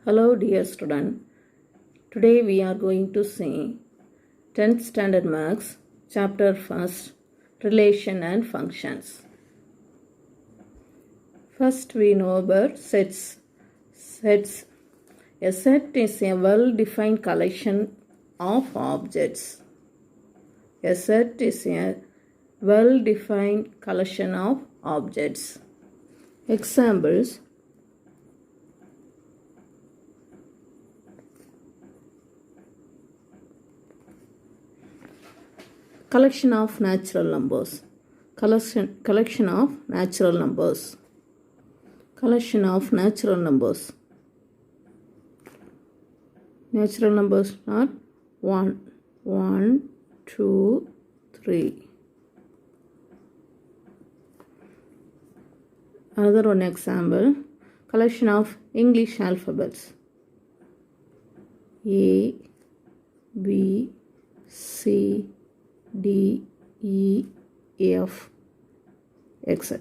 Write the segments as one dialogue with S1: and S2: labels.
S1: Hello dear student. Today we are going to see 10th standard maths chapter 1st relation and functions. First we know about sets. Sets. A set is a well-defined collection of objects. A set is a well-defined collection of objects. Examples: collection of natural numbers. Collection of natural numbers. Collection of natural numbers. Natural numbers are 1, 1, 2, 3. Another one example. Collection of English alphabets. A, B, C, D, E, F, etc.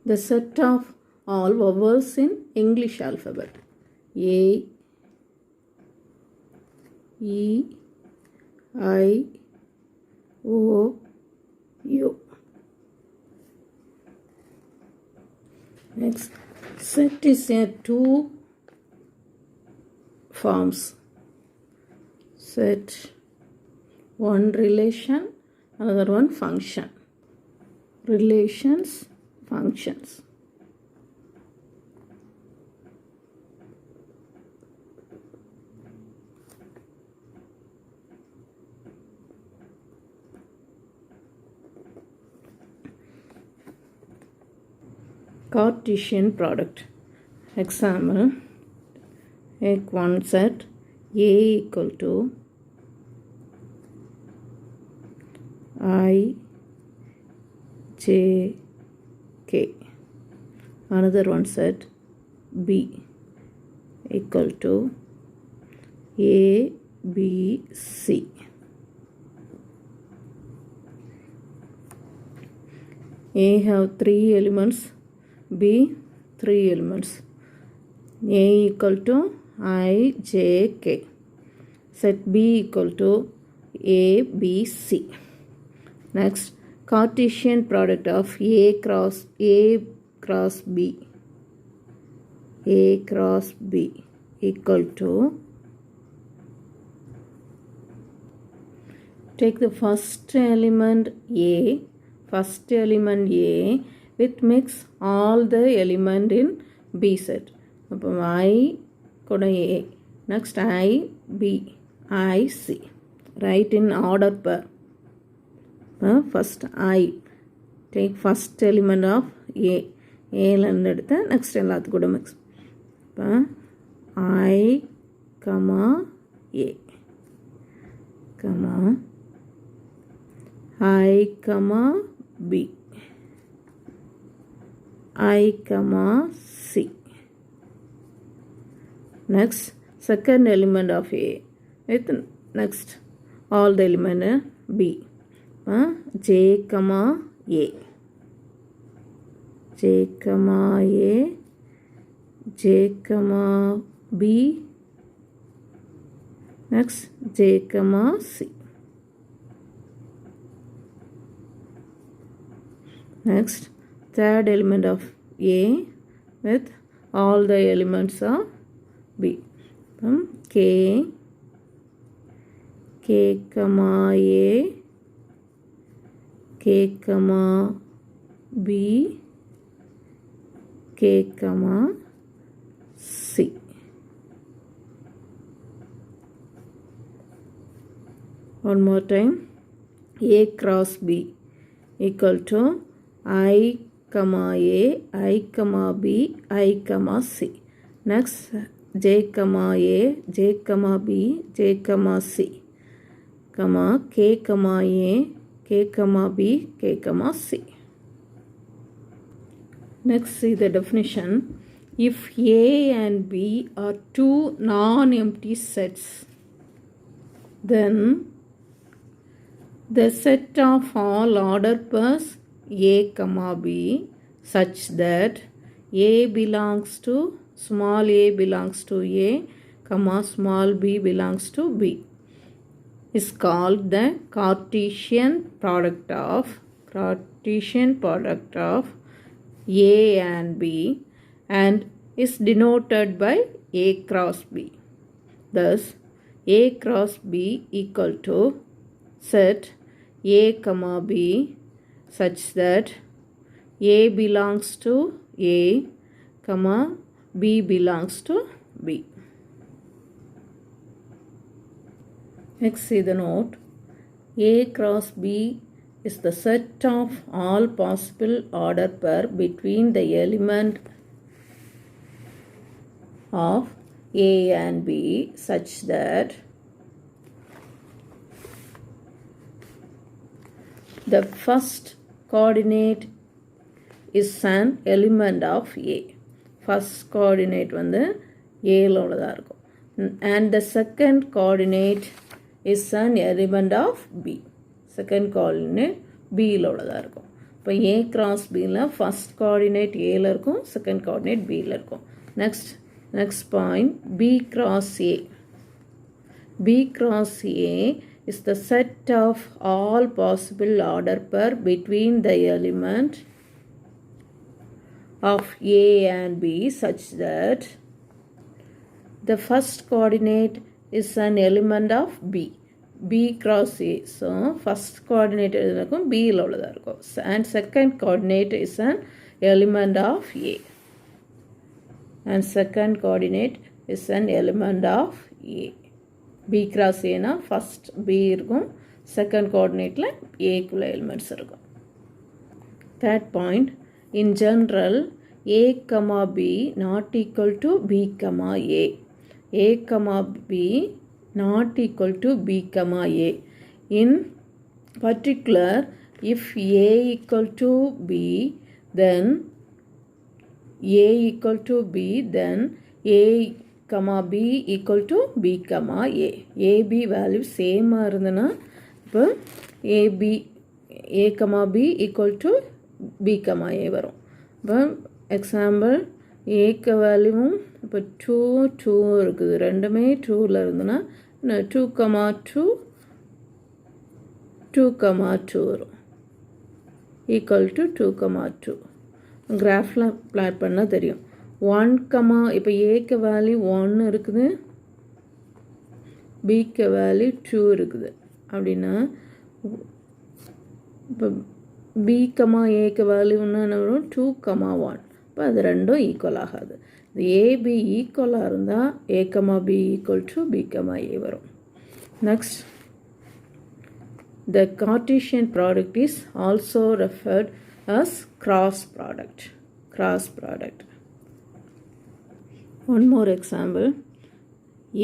S1: The set of all vowels in English alphabet. A, E, I, O, U. Next, set is a two forms. Set, one relation, another one function. Relations, functions. Cartesian product. Example: take one set A equal to I, J, K. Another one set B equal to A, B, C. A have 3 elements, B 3 elements. A equal to I, J, K. Set B equal to A, B, C. Next, Cartesian product of A cross B. A cross B equal to, take the first element A with mix all the element in B set. I koda A. Next I, B, I, C. Write in order per. First I. Take first element of A. A next ellath kuda mix. I, comma, A. Comma. I, comma, B. I, comma, C. Next, second element of A with next all the element B. J, comma, A. J, comma, A. J, comma, B. Next, J, comma, C. Next, third element of A with all the elements of B. K, comma, A, K, comma, B, K, comma, C. One more time. A cross B equal to I, comma, A, I, comma, B, I, comma, C. Next, J, comma, A, J, comma, B, J, comma, C, comma, K, comma, A, K, comma, B, K, comma, C. Next, see the definition. If A and B are two non-empty sets, then the set of all order pairs A, B such that a belongs to small a belongs to a, comma small b belongs to b is called the Cartesian product of a and b and is denoted by a cross b. Thus a cross b equal to set a comma b such that a belongs to a, comma b belongs to b. Next, see the note. A cross b is the set of all possible order pair between the element of a and b such that the first coordinate is an element of a. First coordinate வந்து aல உள்ளதா இருக்கும். And the second coordinate is an element of b. Second coordinate bல உள்ளதா இருக்கும். இப்போ a cross bல first coordinate aல இருக்கும், second coordinate bல இருக்கும். Next point, b cross a. B cross a is the set of all possible order pair between the element of a and b such that the first coordinate is an element of b. B cross a. So first coordinate இருக்கும் b ல உள்ளதா இருக்கும். And second coordinate is an element of a. And second coordinate is an element of a. B cross a na first b இருக்கும், second coordinate ல a குள்ள elements இருக்கும். Third point, in general a comma b not equal to b comma a. A comma b not equal to b comma a. In particular, if a equal to b, then a equal to b, then a comma b equal to b comma a. A b value same இருந்தனா இப்போ a comma b equal to b comma a வரும். இப்போ example ஏக்கு வேல்யூவும் இப்போ 2 இருக்குது, ரெண்டுமே 2ல் இருந்ததுன்னா 2,2 வரும் ஈக்குவல் டு 2,2. கிராஃபில் பிளாட் பண்ணால் தெரியும். 1, இப்போ ஏக்கு வேல்யூ 1 இருக்குது, பிக்கு வேல்யூ 2 இருக்குது அப்படின்னா இப்போ b கமா ஏக்கு வேல்யூன்னா என்ன வரும் 2,1. இப்போ அது ரெண்டும் ஈக்குவல் ஆகாது. இது ஏபி ஈக்குவலாக இருந்தால் a comma b equal to b comma a வரும். Next, the Cartesian product is also referred as cross product. One more example,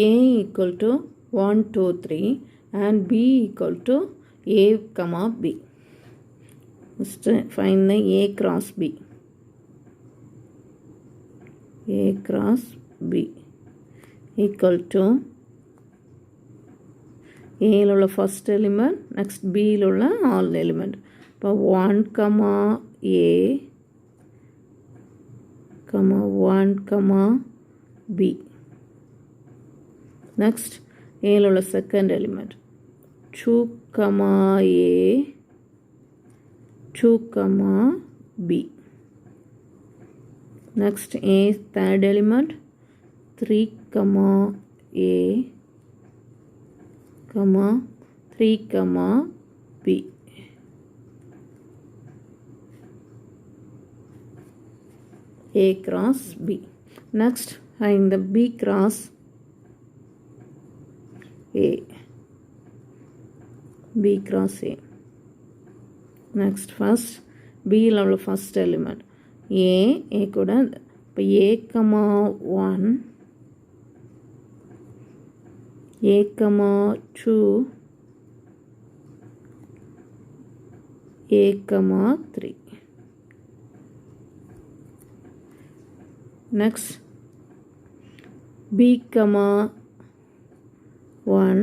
S1: a equal to 1, 2, 3 and b equal to a comma b. First find the a cross b. A cross b equal to a ல உள்ள first element, next b ல உள்ள all element. இப்போ 1, a, 1, b. Next a ல உள்ள second element 2, a, 2, b. Next a third element 3, a, 3, b. A cross b. Next find the b cross a. B cross a. Next first b ல உள்ள first element a கூட இப்போ a, 1, a, 2, a, 3. Next b, 1,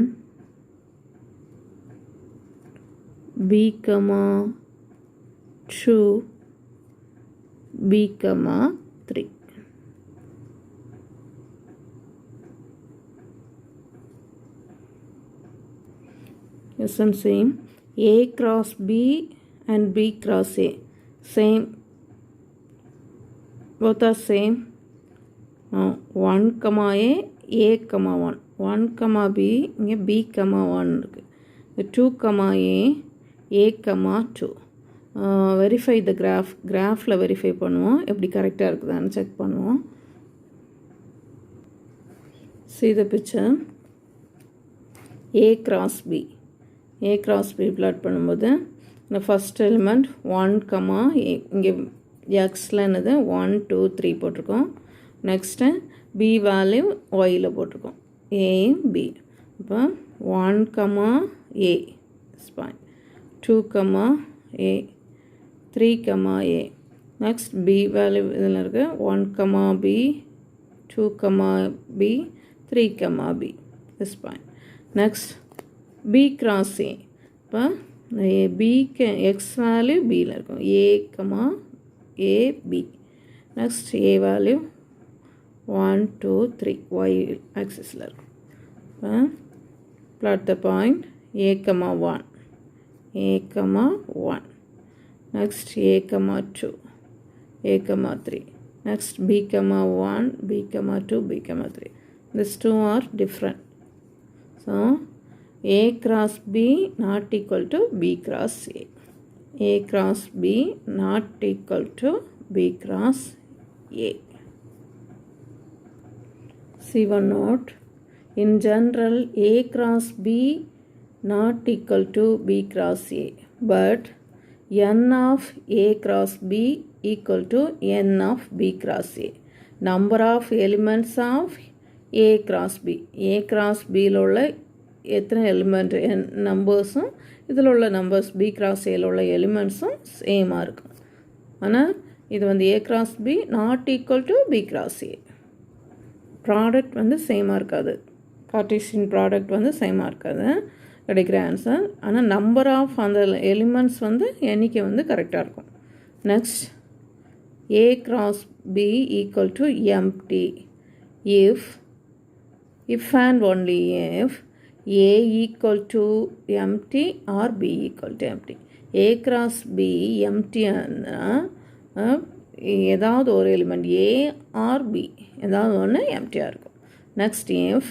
S1: b, 2, B, 3. Yes, and same. A cross B and B cross A. Same. Both are same. Now 1, A, A, 1. 1, B, இங்கே B, 1 இருக்கு. 2, A, 2. Verify the graph. கிராஃபில் verify பண்ணுவோம். எப்படி கரெக்டாக இருக்குதான்னு check பண்ணுவோம். See the picture. A cross B. A cross B plot பண்ணும்போது இந்த first element 1, A. இங்கே எக்ஸில் என்னது 1, 2, 3 போட்டிருக்கோம். நெக்ஸ்ட்டு B வேல்யூ ஒயில் போட்டிருக்கோம். A, B. இப்போ 1, A. Fine. 2, A. 3, A. Next B value இதில் இருக்கு 1, B. 2, B. 3, B. This fine. Next B cross A. இப்போ Bக்கு X வேல்யூ Bயில் இருக்கும். A, B. Next A value 1, 2, 3 Y ஆக்சிஸில் இருக்கும். இப்போ plot the point A, 1. A, 1. Next A, 2. A, 3. Next B, 1. B, 2. B, 3. These two are different. So A cross B not equal to B cross A. A cross B not equal to B cross A. See one note. In general, A cross B not equal to B cross A. But n of A cross B equal to n of B cross A. Number of elements of A cross B. A cross B உள்ள எத்தனை element நம்பர்ஸும் இதில் உள்ள numbers B cross A உள்ள எலிமெண்ட்ஸும் சேமாக இருக்கும். ஆனால் இது வந்து A cross B not equal to B cross A. Product வந்து சேமாக இருக்காது. கார்ட்டீசியன் ப்ராடக்ட் வந்து சேமாக இருக்காது கிடைக்கிற ஆன்சர். ஆனால் நம்பர் ஆஃப் அந்த எலிமெண்ட்ஸ் வந்து எண்ணிக்கை வந்து கரெக்டாக இருக்கும். Next A cross B equal to empty if and only if A equal to empty or B equal to empty. A cross B empty ஏதாவது ஒரு எலிமெண்ட் A or B ஏதாவது ஒன்று எம்டியாக இருக்கும். Next if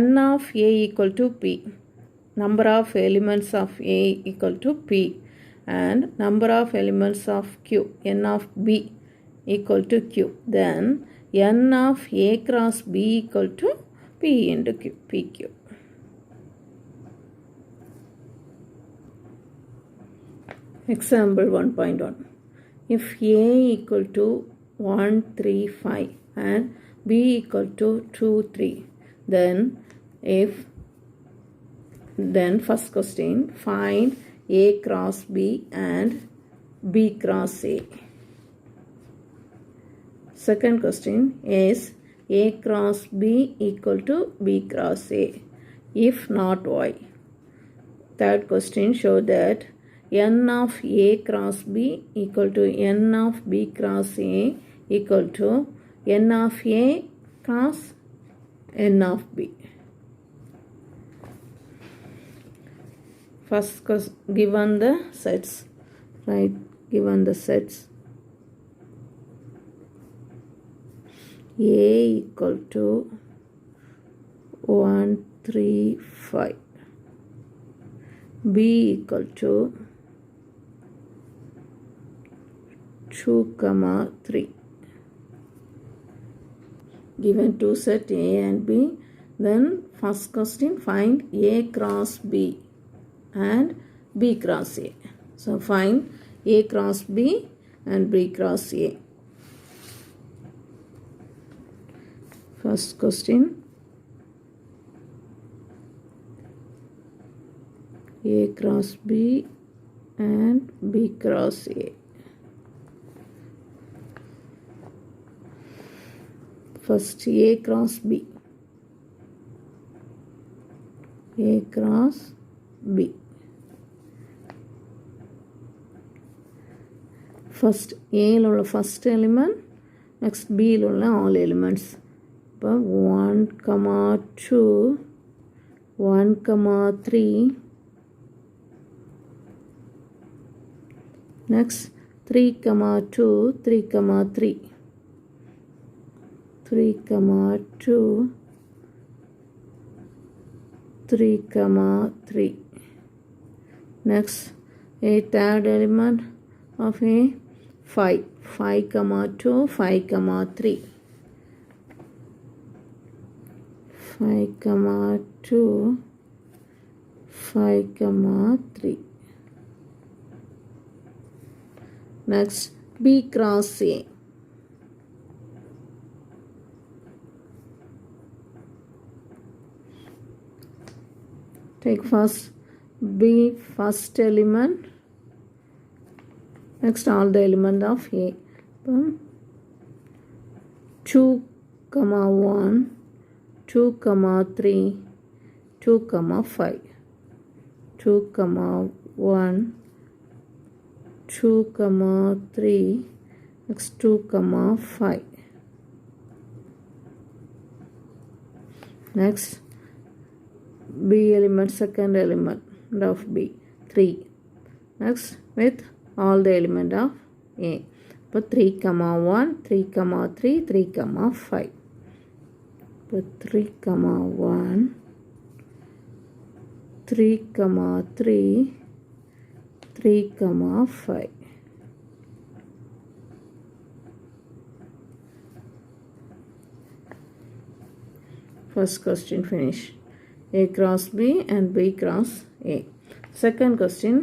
S1: n of A equal to P, number of elements of A equal to P, and number of elements of Q, n of B equal to Q, then n of A cross B equal to P into Q, PQ. Example 1.1. If A equal to 1, 3, 5 and B equal to 2, 3, then first question, find A cross B and B cross A. Second question is A cross B equal to B cross A. If not, why? Third question, show that n of A cross B equal to n of B cross A equal to n of A cross n of B. First, given the sets, right? Given the sets, A equal to 1, 3, 5. B equal to 2, 3. Given two set A and B, then first question, find A cross B and B cross A. So find A cross B and B cross A. First question, A cross B and B cross A. First A cross B. A cross B. first A உள்ள first element, next B உள்ள all elements. இப்போ 1, 2, 1, 3, next 3, 2, 3, 3, 3, 2, 3, 3. Next, a third element of A, 5, 5, 2, 5, 3. 5, 2, 5, 3. Next, B cross A. Take first B first element, next all the element of A. 2, 1, 2, 3, 2, 5, 2, 1, 2, 3, next 2, 5. Next, B element, second element of B, 3. Next, with all the element of A. But 3, 1, 3, 3, 3, 5. But 3, 1, 3, 3, 3, 5. First question finish. A cross B and B cross A. Second question,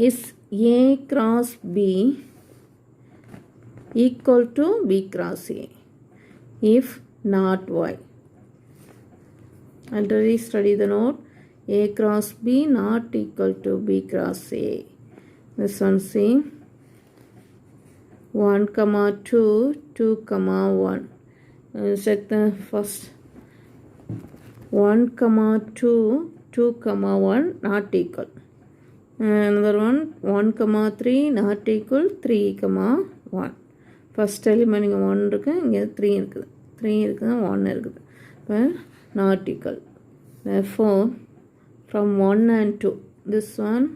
S1: is A cross B equal to B cross A? If not, why? Already study the note. A cross B not equal to B cross A. This one see 1, 2, 2, 1. Set the first 1, 2, 2, 1 not equal. Another one 1, 3 not equal 3, 1. First element இங்கே 1 இருக்குது, இங்கே 3 இருக்குது, 3 இருக்குது, 1 இருக்குது. இப்போ not equal. Therefore, from 1 and 2, this one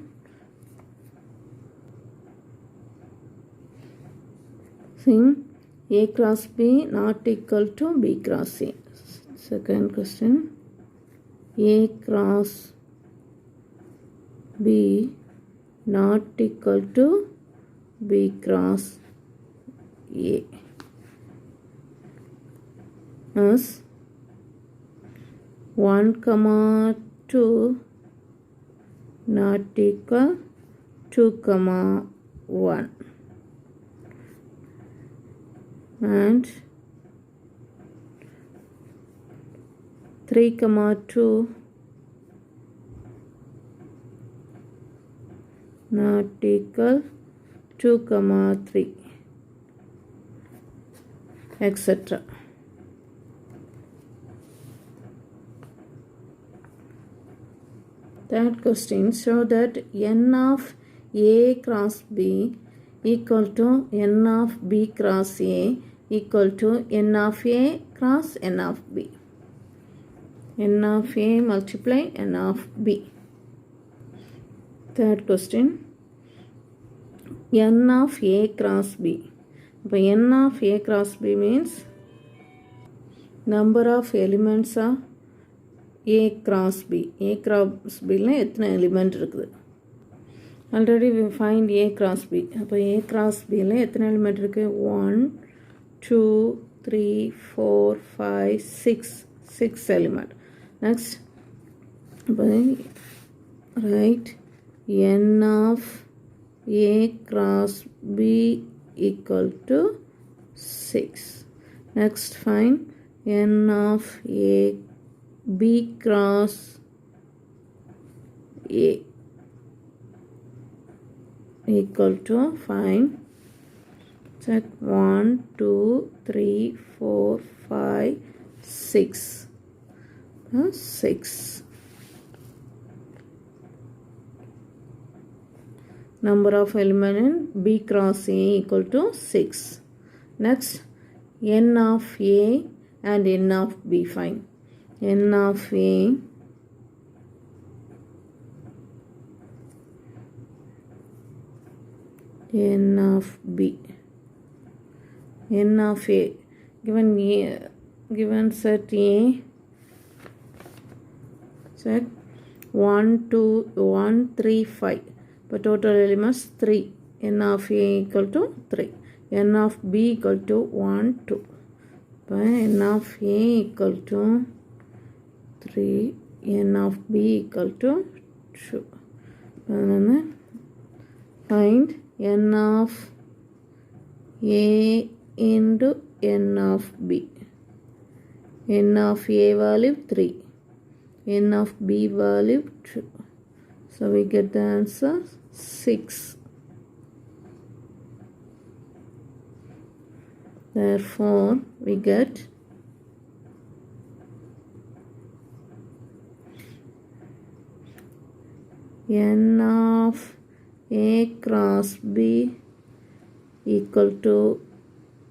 S1: see A cross B not equal to B cross A. Second question, A cross B not equal to B cross A. As 1, 2 not equal 2, 1. And 3, 2 not equal 2, 3, etc. Third question, show that n of A cross B equal to n of B cross A equal to n of A cross n of B. N of A multiply n of B. Third question, n of A cross B. But n of A cross B means number of elements of A cross B. A cross B ல எத்தனை element இருக்குது? Already we find A cross B. அப்போ A cross B ல எத்தனை element இருக்கு? 1, 2, 3, 4, 5, 6 element. Next, write n of A cross B equal to 6. Next, find n of A B cross A equal to, find, check 1, 2, 3, 4, 5, 6. 6. number of element in B cross A equal to 6. Next, n of A and n of B find. N of A n of B. N of A. Given set A, set 1, 2, 1, 3, 5. But total elements 3. N of A equal to 3. N of B equal to 1, 2. But N of A equal to 3. N of B equal to 2. And find N of A into N of B. N of A value 3. N of B value 2. So we get the answer 6. Therefore, we get N of A cross B equal to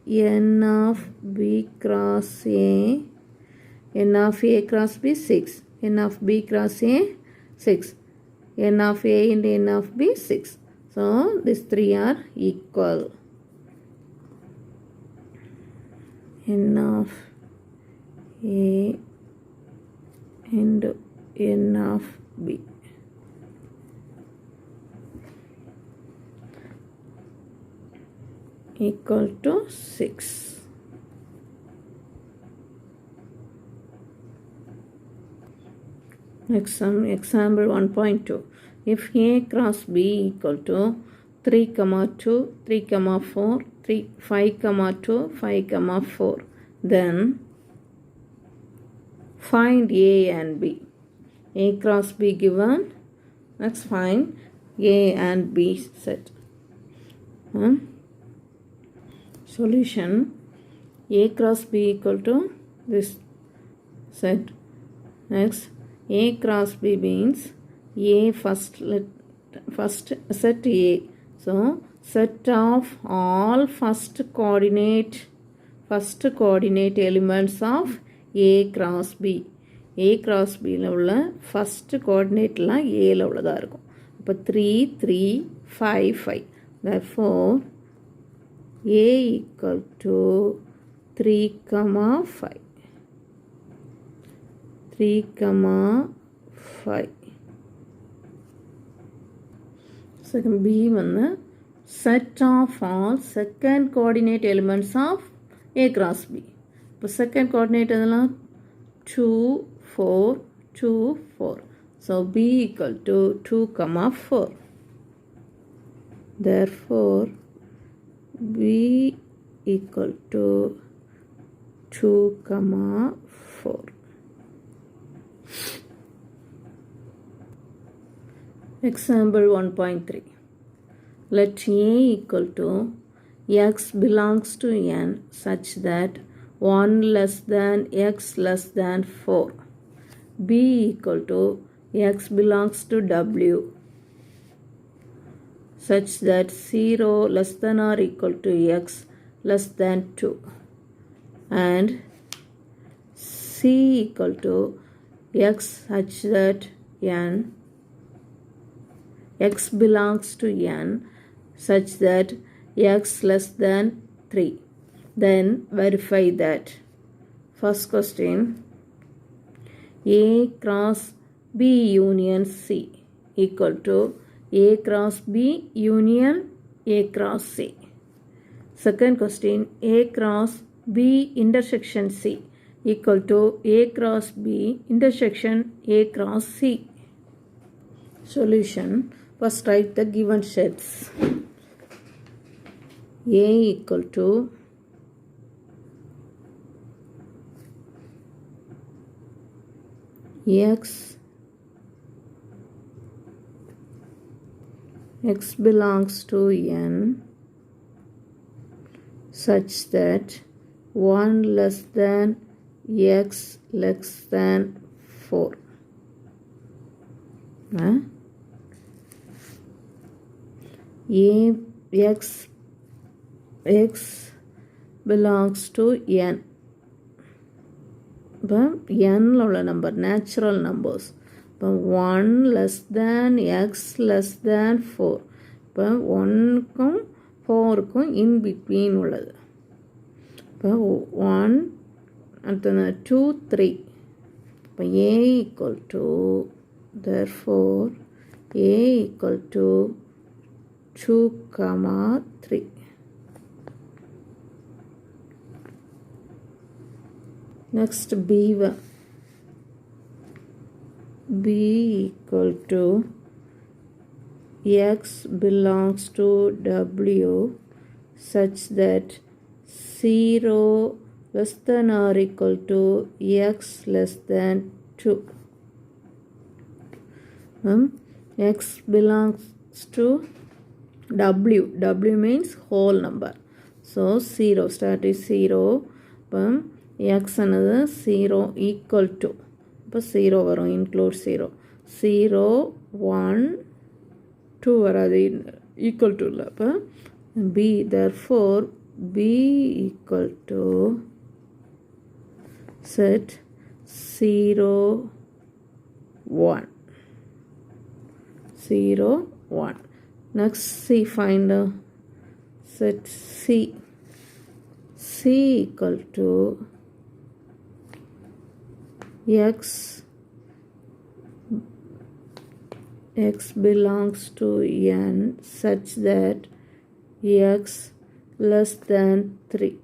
S1: N of B cross A. N of A cross B 6. N of B cross A 6. N of A and N of B 6. So these three are equal. N of A and N of B. Equal to 6. Next sum, example 1.2. If A cross B equal to 3, 2, 3, 4, 3, 5, 2, 5, 4, then find A and B. A cross B given. Next find A and B set. Solution: A cross B equal to this set. Next, A cross B means A first set A. So set of all first coordinate elements of A cross B. A cross B உள்ள first coordinate எல்லாம் A ல உள்ளதா இருக்கும். அப்போ 3, 3, 5, 5. Therefore, A equal to 3, 5. 3, 5. Second B வந்து set of all second coordinate elements of A cross B. இப்போ second coordinate எதெல்லாம் 2, 4, 2, 4. So B equal to 2, 4. Therefore, B equal to 2, 4. Example 1.3. Let A equal to x belongs to n such that 1 less than x less than 4. B equal to x belongs to w such that 0 less than or equal to x less than 2. And C equal to x such that n x belongs to n such that x less than 3. Then verify that. First question, A cross B union C equal to A cross B union A cross C. Second question, A cross B intersection C equal to A cross B intersection A cross C. Solution. First write the given sets. A equal to x belongs to n such that 1 less than x less than 4. x belongs to n. இப்போ nல உள்ள number natural numbers. இப்போ 1 less than x less than 4. இப்போ 1க்கும் 4க்கும் in between உள்ளது. இப்போ 1 அடுத்தது 2 3. இப்போ a equal to, therefore a equal to 2, 3. Next b1. b equal to x belongs to w such that 0 less than or equal to x less than 2. X belongs to w. W means whole number. So 0, start is 0. X another 0 equal to. இப்போ 0 வரும், include 0. 0 1 2 வராது, equal to இல்லை. இப்போ b, therefore b equal to set 0 1. 0 1. Next c, find set c. c equal to x belongs to n such that x less than 3.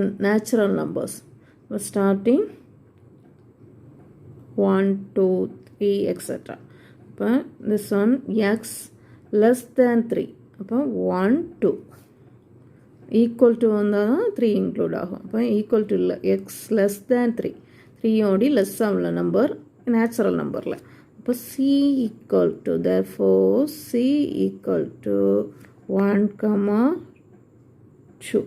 S1: n natural numbers. Starting 1 2 3 etc. இப்போ this one x less than 3. அப்போ 1 2 equal to வந்தால் தான் 3 include ஆகும். அப்போ equal to இல்லை, x less than 3. 3 ஓடி less ஆகல number natural நம்பரில். அப்போ c equal to, therefore c equal to 1, 2.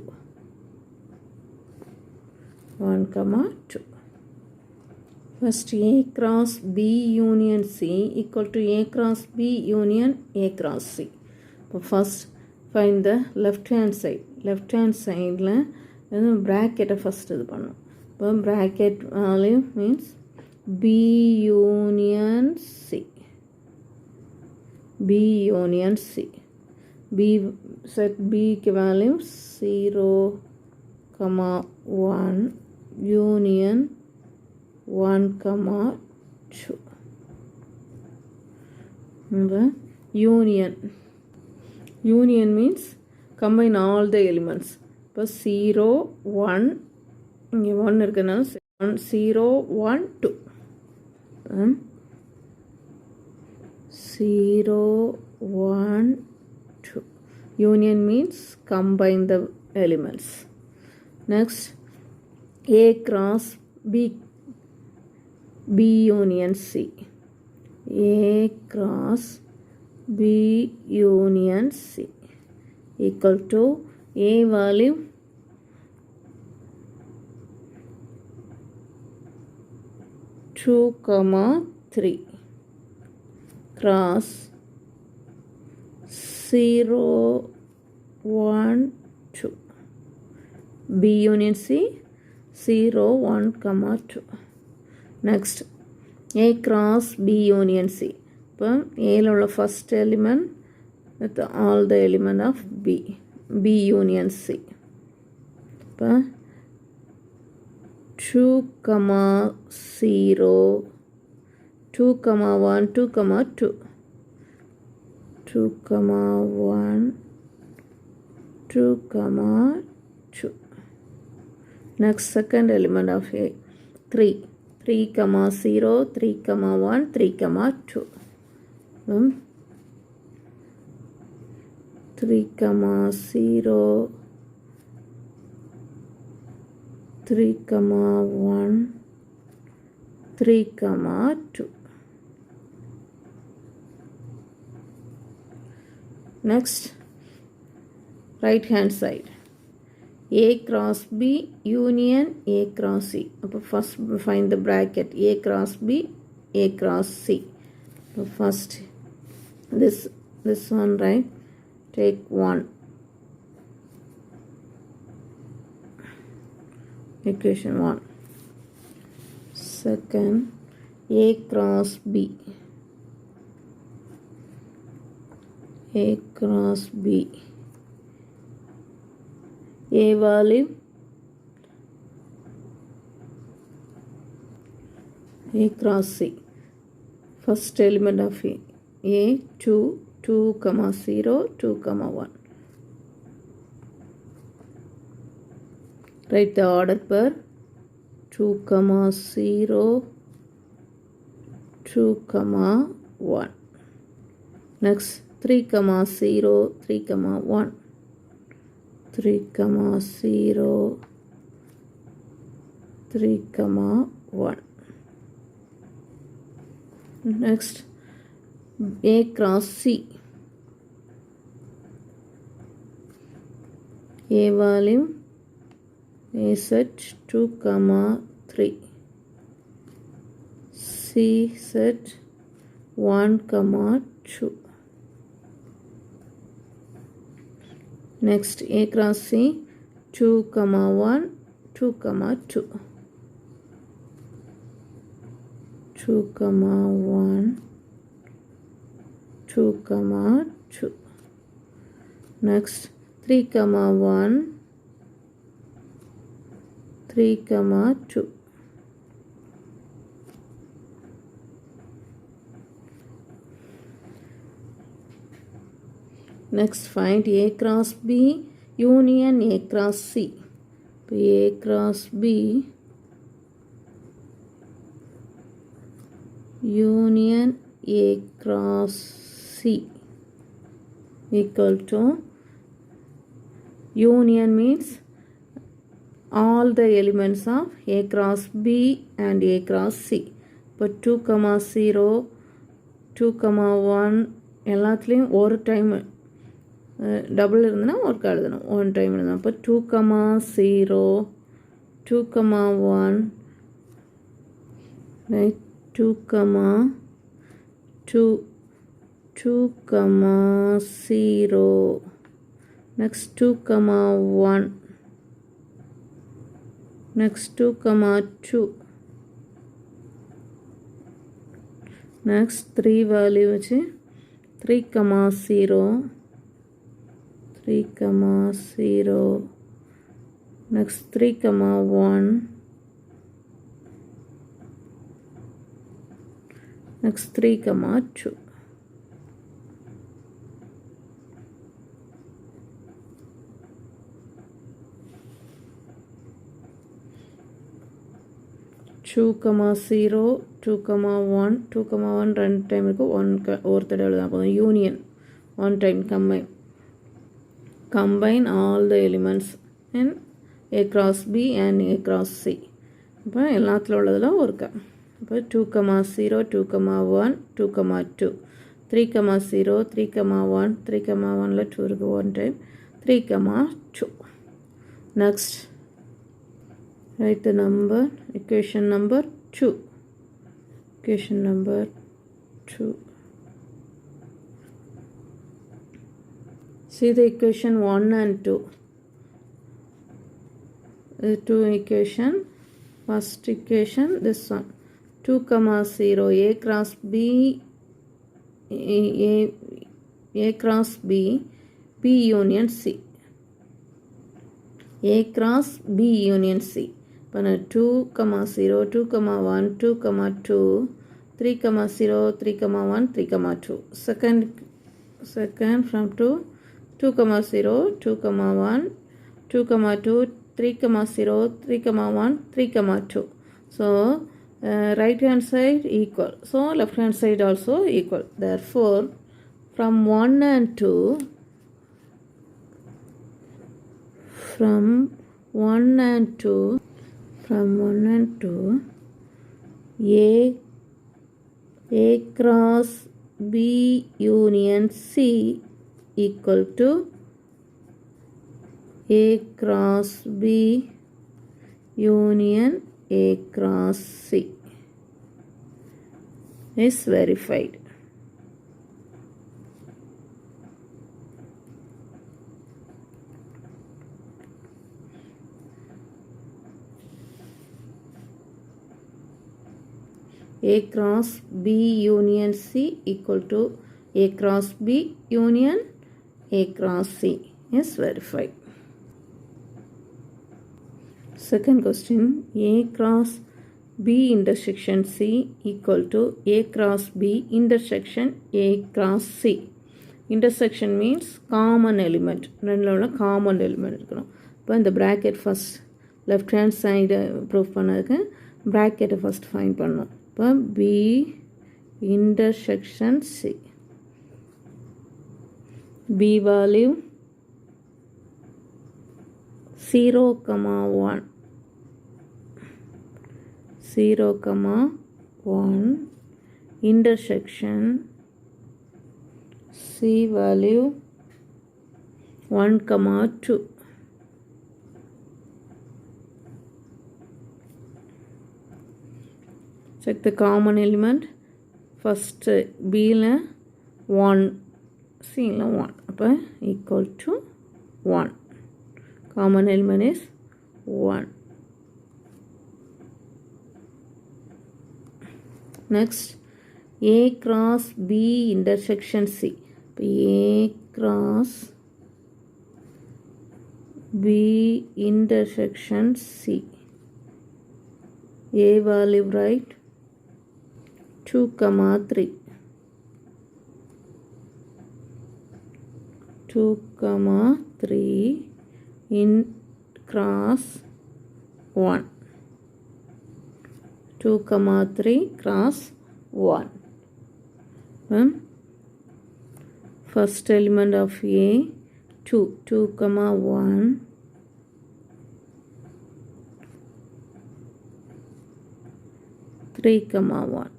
S1: 1, 2. First a cross b union c equal to a cross b union a cross c. இப்போ first find the left hand side. left hand sideல bracket first இது பண்ணும். இப்போ bracket value means b union c. b union c. b set b के value 0, 1 union 1, 2. Union means combine all the elements. இப்போ 0 1 இங்கே 1 இருக்குனால 0 1 2. 0 1 2. Union means combine the elements. Next a cross b union c. a cross b union c equal to a value 2, 3 cross 0 1 2. b union c 0 1, 2. Next a cross b union c. இப்போ aல உள்ள first element with all the element of b union c. இப்போ 2, 0 2, 1 2, 2. 2, 1 2, 2. Next second element of a 3, 0 3, 1 3, 2. 3, 0 3, 1 3, 2. Next right hand side a cross b union a cross c. அப்போ first find the bracket a cross b a cross c. So first this one, right? Take 1. Equation 1. Second, A cross B. A cross B. A value A cross C. First element of A 2, 2, 0, 2, 1. Write the order per 2, 0, 2, 1. Next 3, 0, 3, 1. 3, 0, 3, 1. Next A cross C. A value A set 2, 3. C set 1, 2. Next A cross C 2, 1, 2, 2. 2, 1, 2, 2. Next 3, 1, 3, 2. Next find A cross B union A cross C. A cross B union A cross C equal to, union means all the elements of A cross B and A cross C. But 2, 0, 2, 1 எல்லாத்துலேயும் ஒரு time double இருந்ததுன்னா ஒரு எழுதணும், one time எழுதணும். அப்போ 2, 0, 2, 1, right? 2, 2, 2, 0. Next 2, 1. Next 2, 2. Next 3 value which 3, 0. 3, 0. Next 3, 1. Next 3, 2. Two, 0, 2, 1, 2, 1 ரெண்டு time இருக்கும், ஒரு தடவை எழுதலாம் போதும். Union one time combine all the elements in A cross B and A cross C. இப்போ எல்லாத்துல உள்ளதெல்லாம் ஒருக்கா. இப்போ 2, 0, 2, 1, 2, 2. 3, 0, 3, 1, 3, 1ல 2 இருக்கு, one time. 3, 2. Next, write the number, equation number 2. Equation number 2. See the equation 1 and 2. The two equation. First equation, this one. 2, 0, A cross B, A cross B, B union C. A cross B union C. 2, 0, 2, 1, 2, 2, 3, 0, 3, 1, 3, 2. Second from 2, 2, 0, 2, 1, 2, 2, 3, 0, 3, 1, 3, 2. So, right hand side equal. So, left hand side also equal. Therefore, from 1 and 2, from 1 and 2, A cross B union C equal to A cross B union A cross C is verified. A cross B union C equal to A cross B union A cross C is verified. Second question, A cross B intersection C equal to A cross B intersection A cross C. Intersection means common element. ரெண்டில் உள்ள common element இருக்கணும். இப்போ இந்த bracket first left hand side proof பண்ணதுக்கு bracket first find பண்ணணும். இப்போ B intersection C. B value 0, 1. 0, 1 intersection C value 1, 2. Check the common element. First B la 1, C la 1. அப்போ equal to 1. Common element is 1. Next, A cross B intersection C. A cross B intersection C. A value right 2, 3. 2, 3 in cross 1. 2, 3 cross 1. First element of A 2, 1. 3, 1.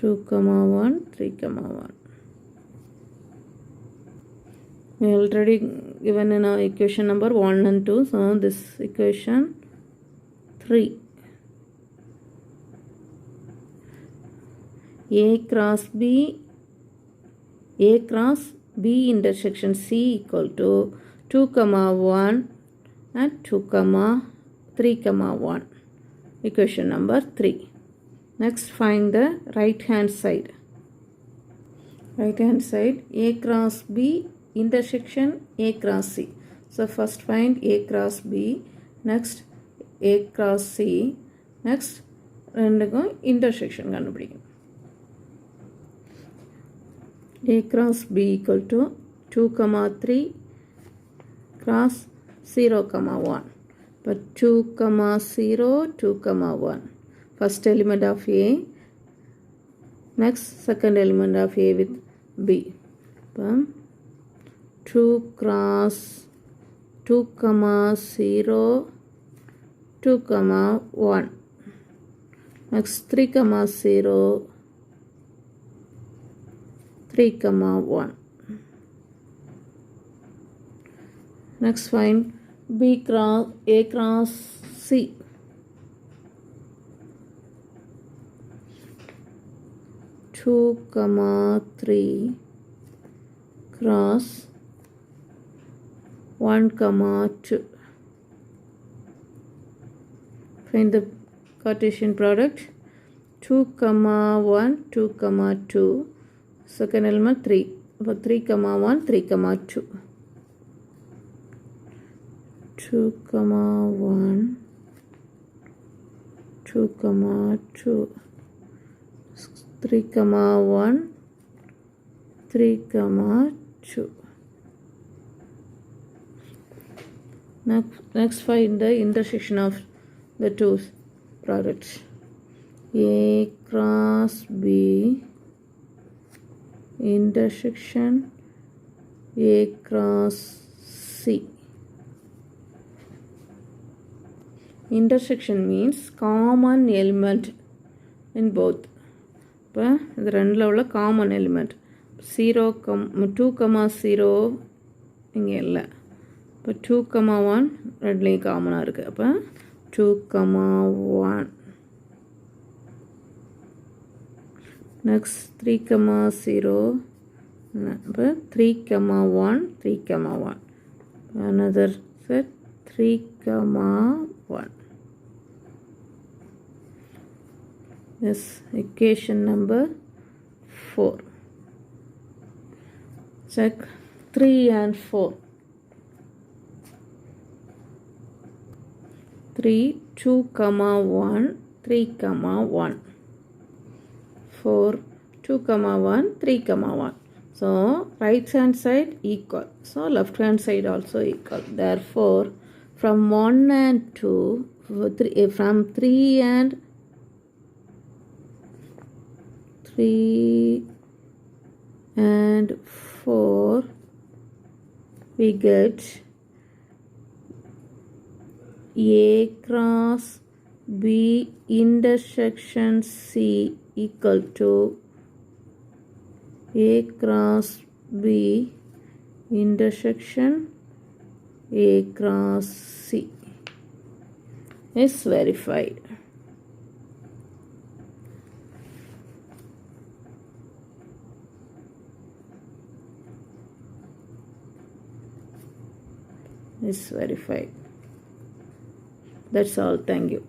S1: 2, 1, 3, 1. We already given in our equation number 1 and 2. So this equation 3. A cross B intersection C equal to 2, 1 and 2, 3, 1. Equation number 3. Next, find the right hand side. Right hand side, A cross B intersection A cross C. So first find A cross B, next A cross C, next ரெண்டுக்கும் intersection கண்டுபிடிக்கும். A cross B equal to 2, 3 cross 0, 1. But 2, 0, 2, 1. First element of A, next second element of A with B. 2 cross 2, 0, 2, 1. Next 3, 0, 3, 1. Next find A cross C. 2, 3 cross 1, 2. Find the Cartesian product. 2, 1, 2, 2. Second element 3. For 3, 1, 3, 2. 2, 1, 2, 2. 3, 1, 3, 2. Next find the intersection of the two products. A cross B intersection A cross C. Intersection means common element in both. இப்போ இது ரெண்டில் உள்ள common element 2, 0 இங்கே இல்லை. இப்போ 2, 1 ரெண்டுலேயும் காமனாக இருக்குது. அப்போ 2, 1. Next 3, 0. இப்போ 3, 1, 3, 1. Another set 3, 1. This equation number 4. Check 3 and 4. 3, 2, 1, 3, 1. 4, 2, 1, 3, 1. So, right hand side equal. So, left hand side also equal. Therefore, from 1 and 2, from 3 and 4, we get A cross B intersection C equal to A cross B intersection A cross C is verified. Is verified. That's all. Thank you.